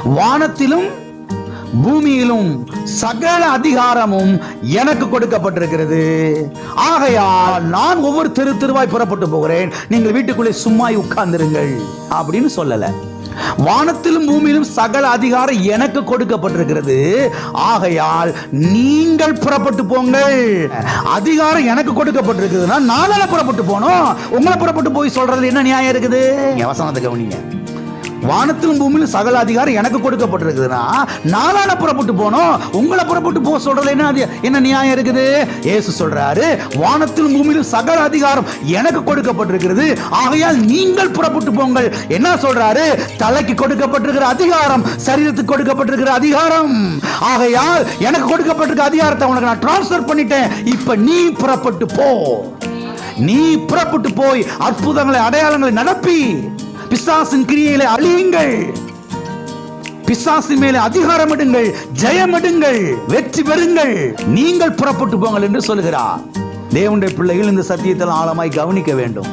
வானத்திலும் பூமியிலும் சகல அதிகாரமும் எனக்கு கொடுக்கப்பட்டிருக்கிறது. ஆகையால் நான் ஒவ்வொரு தெருவாய் புறப்பட்டு போகிறேன், நீங்கள் வீட்டுக்குள்ளே சும்மா உட்கார்ந்திருங்கள் அப்படின்னு சொல்லல. வானத்திலும் பூமியிலும் சகல அதிகாரம் எனக்கு கொடுக்கப்பட்டிருக்கிறது. ஆகையால் நீங்கள் புறப்பட்டு போங்கள். அதிகாரம் எனக்கு கொடுக்கப்பட்டிருக்குதுன்னா நானால புறப்பட்டு போனோம். உங்களை புறப்பட்டு போய் சொல்றது என்ன நியாயம் இருக்குது? வசனத்தை கவனிங்க. வானத்திலும் பூமியிலும் சகல அதிகாரம் எனக்கு கொடுக்கப்பட்டிருக்குதுன்னா நானால புறப்பட்டு போனோம். உங்களை புறப்பட்டு போக சொல்றது என்ன நியாயம் இருக்குது? இயேசு சொல்றாரு, வானத்திலும் பூமியிலும் சகல அதிகாரம் எனக்கு கொடுக்கப்பட்டிருக்கிறது. ஆகையால் நீங்கள் புறப்பட்டு போங்கள். என்ன சொல்றாரு? தலைக்கு கொடுக்கப்பட்டிருக்கிற அதிகாரம், சரீரத்துக்கு கொடுக்கப்பட்டிருக்கிற அதிகாரம். ஆகையால் எனக்கு கொடுக்கப்பட்டிருக்கிற அதிகாரத்தை உனக்கு நான் டிரான்ஸ்ஃபர் பண்ணிட்டேன். இப்ப நீ புறப்பட்டு போ. நீ புறப்பட்டு போய் அற்புதங்களை அடையாளங்களை நடப்பி பிசாசின் கிரியைகளை அழியுங்கள். பிசாசின் மேலே அதிகாரம் எடுங்கள், ஜெயமிடுங்கள், வெற்றி பெறுங்கள். நீங்கள் புறப்பட்டு போங்கள் என்று சொல்கிறார். தேவனுடைய பிள்ளைகள் இந்த சத்தியத்தில் ஆழமாய் கவனிக்க வேண்டும்.